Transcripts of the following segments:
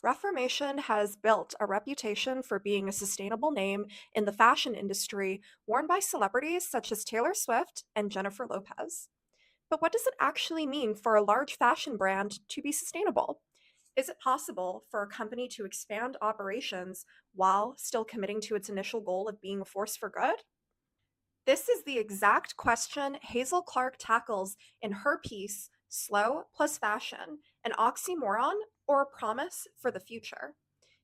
Reformation has built a reputation for being a sustainable name in the fashion industry, worn by celebrities such as Taylor Swift and Jennifer Lopez. But what does it actually mean for a large fashion brand to be sustainable? Is it possible for a company to expand operations while still committing to its initial goal of being a force for good? This is the exact question Hazel Clark tackles in her piece, Slow plus Fashion, an oxymoron or a promise for the future.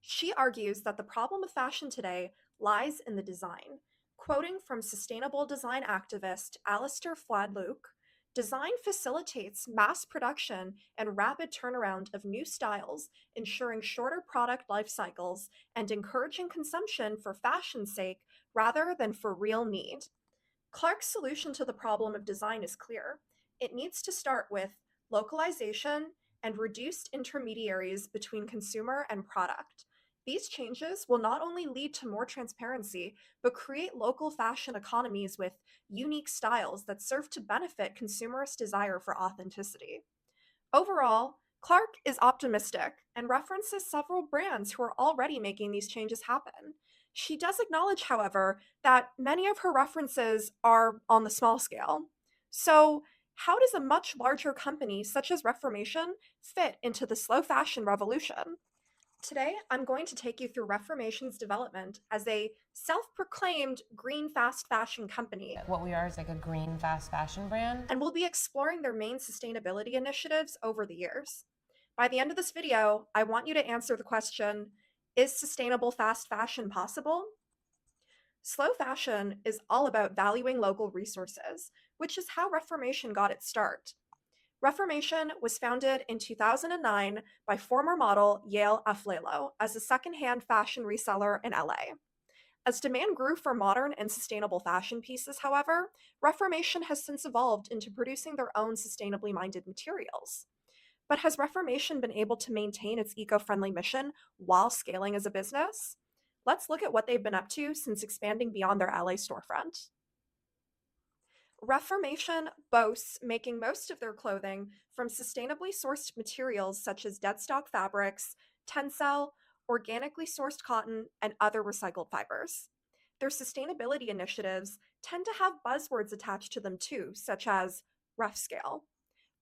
She argues that the problem with fashion today lies in the design. Quoting from sustainable design activist Alistair Fladluke, design facilitates mass production and rapid turnaround of new styles, ensuring shorter product life cycles and encouraging consumption for fashion's sake rather than for real need. Clark's solution to the problem of design is clear. It needs to start with localization and reduced intermediaries between consumer and product. These changes will not only lead to more transparency, but create local fashion economies with unique styles that serve to benefit consumers' desire for authenticity. Overall, Clark is optimistic and references several brands who are already making these changes happen. She does acknowledge, however, that many of her references are on the small scale. So, how does a much larger company such as Reformation fit into the slow fashion revolution? Today, I'm going to take you through Reformation's development as a self proclaimed green fast fashion company, What we are is like a green fast fashion brand. and we'll be exploring their main sustainability initiatives over the years. By the end of this video, I want you to answer the question, is sustainable fast fashion possible? Slow fashion is all about valuing local resources, which is how Reformation got its start. Reformation was founded in 2009 by former model Yael Aflalo as a secondhand fashion reseller in LA. As demand grew for modern and sustainable fashion pieces, however, Reformation has since evolved into producing their own sustainably minded materials. But has Reformation been able to maintain its eco friendly mission while scaling as a business? Let's look at what they've been up to since expanding beyond their LA storefront. Reformation boasts making most of their clothing from sustainably sourced materials such as deadstock fabrics, tencel, organically sourced cotton, and other recycled fibers. Their sustainability initiatives tend to have buzzwords attached to them too, such as Ref Scale.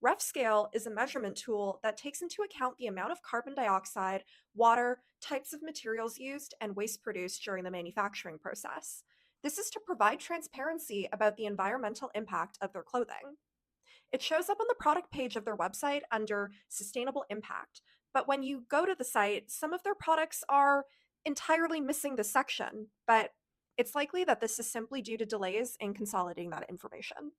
Ref Scale is a measurement tool that takes into account the amount of carbon dioxide, water, types of materials used, and waste produced during the manufacturing process. This is to provide transparency about the environmental impact of their clothing. It shows up on the product page of their website under Sustainable Impact, but when you go to the site, some of their products are entirely missing this section, but it's likely that this is simply due to delays in consolidating that information.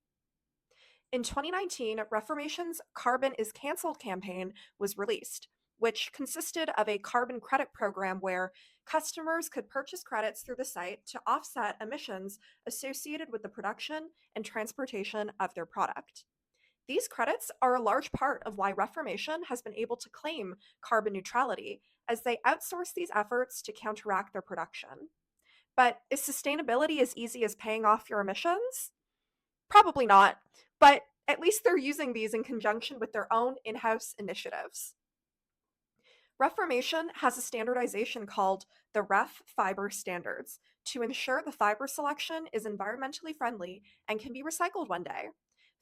In 2019, Reformation's Carbon is Cancelled campaign was released, which consisted of a carbon credit program where customers could purchase credits through the site to offset emissions associated with the production and transportation of their product. These credits are a large part of why Reformation has been able to claim carbon neutrality, as they outsource these efforts to counteract their production. But is sustainability as easy as paying off your emissions? Probably not, but at least they're using these in conjunction with their own in house initiatives. Reformation has a standardization called the Ref Fiber Standards to ensure the fiber selection is environmentally friendly and can be recycled one day.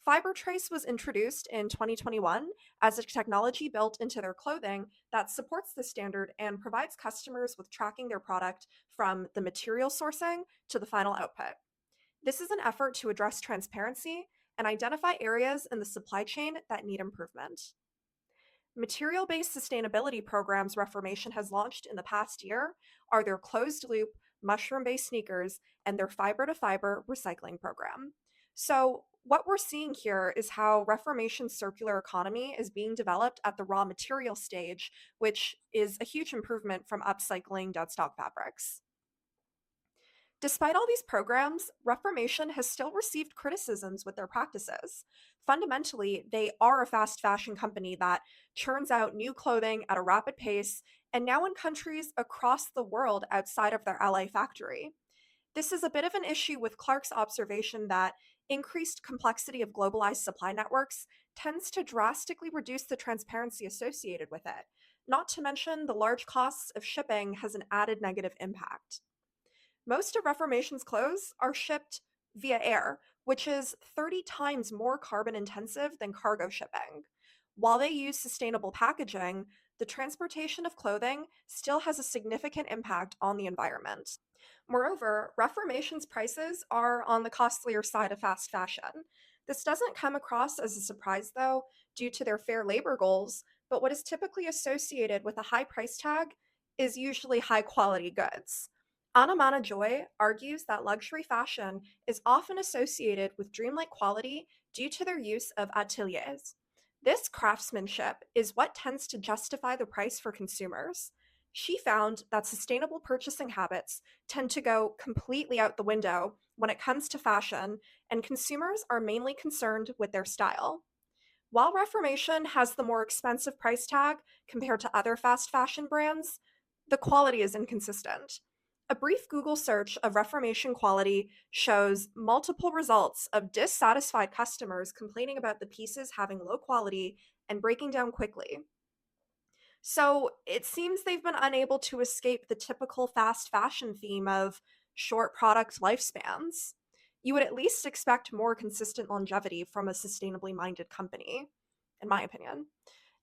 Fiber Trace was introduced in 2021 as a technology built into their clothing that supports the standard and provides customers with tracking their product from the material sourcing to the final output. This is an effort to address transparency and identify areas in the supply chain that need improvement. Material based sustainability programs Reformation has launched in the past year are their closed loop mushroom based sneakers and their fiber to fiber recycling program. So, what we're seeing here is how Reformation's circular economy is being developed at the raw material stage, which is a huge improvement from upcycling deadstock fabrics. Despite all these programs, Reformation has still received criticisms with their practices. Fundamentally, they are a fast fashion company that churns out new clothing at a rapid pace and now in countries across the world outside of their LA factory. This is a bit of an issue with Clark's observation that increased complexity of globalized supply networks tends to drastically reduce the transparency associated with it, Not to mention, the large costs of shipping has an added negative impact. Most of Reformation's clothes are shipped via air, which is 30 times more carbon intensive than cargo shipping. While they use sustainable packaging, the transportation of clothing still has a significant impact on the environment. Moreover, Reformation's prices are on the costlier side of fast fashion. This doesn't come across as a surprise, though, due to their fair labor goals, but what is typically associated with a high price tag is usually high quality goods. Anamana Joy argues that luxury fashion is often associated with dreamlike quality due to their use of ateliers. This craftsmanship is what tends to justify the price for consumers. She found that sustainable purchasing habits tend to go completely out the window when it comes to fashion, and consumers are mainly concerned with their style. While Reformation has the more expensive price tag compared to other fast fashion brands, the quality is inconsistent. A brief Google search of Reformation quality shows multiple results of dissatisfied customers complaining about the pieces having low quality and breaking down quickly. So it seems they've been unable to escape the typical fast fashion theme of short product lifespans. You would at least expect more consistent longevity from a sustainably minded company, in my opinion.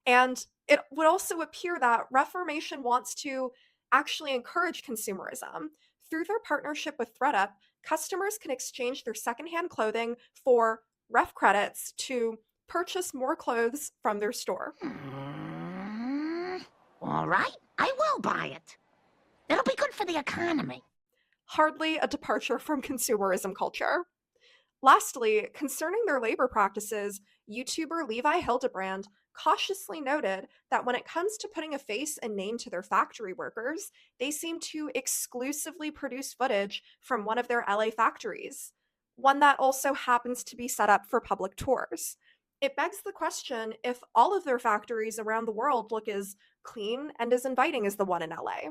And it would also appear that Reformation wants to actually encourage consumerism. Through their partnership with ThredUp, customers can exchange their secondhand clothing for ref credits to purchase more clothes from their store. Hmm. All right, I will buy it. It'll be good for the economy. Hardly a departure from consumerism culture. Lastly, concerning their labor practices, YouTuber Levi Hildebrand cautiously noted that when it comes to putting a face and name to their factory workers, they seem to exclusively produce footage from one of their LA factories, one that also happens to be set up for public tours. It begs the question if all of their factories around the world look as clean and as inviting as the one in LA.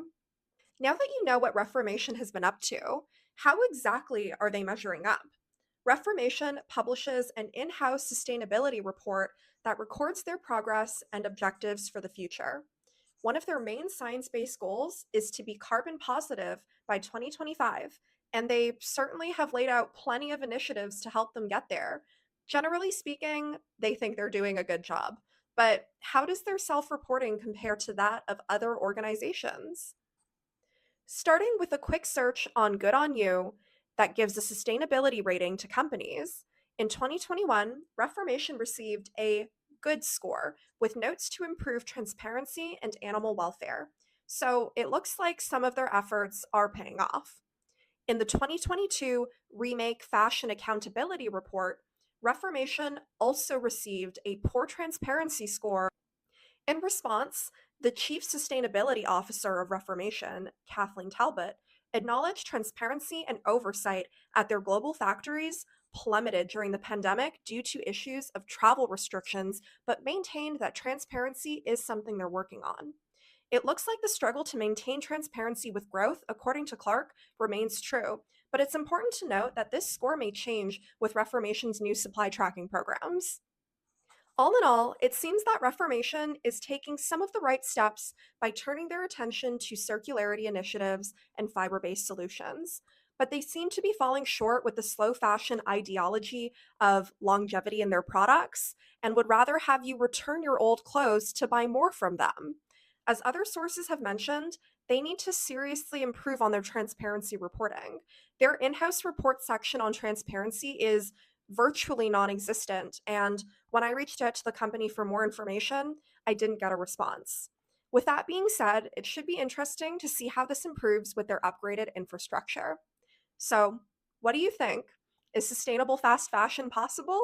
Now that you know what Reformation has been up to, how exactly are they measuring up? Reformation publishes an in house sustainability report that records their progress and objectives for the future. One of their main science based goals is to be carbon positive by 2025, and they certainly have laid out plenty of initiatives to help them get there. Generally speaking, they think they're doing a good job. But how does their self reporting compare to that of other organizations? Starting with a quick search on Good On You that gives a sustainability rating to companies, in 2021, Reformation received a good score with notes to improve transparency and animal welfare. So it looks like some of their efforts are paying off. In the 2022 Remake Fashion Accountability Report, Reformation also received a poor transparency score. In response, the Chief Sustainability Officer of Reformation, Kathleen Talbot, acknowledged transparency and oversight at their global factories plummeted during the pandemic due to issues of travel restrictions, but maintained that transparency is something they're working on. It looks like the struggle to maintain transparency with growth, according to Clark, remains true, but it's important to note that this score may change with Reformation's new supply tracking programs. All in all, it seems that Reformation is taking some of the right steps by turning their attention to circularity initiatives and fiber based solutions. But they seem to be falling short with the slow fashion ideology of longevity in their products and would rather have you return your old clothes to buy more from them. As other sources have mentioned, they need to seriously improve on their transparency reporting. Their in house report section on transparency is virtually non existent, and when I reached out to the company for more information, I didn't get a response. With that being said, it should be interesting to see how this improves with their upgraded infrastructure. So, what do you think? Is sustainable fast fashion possible?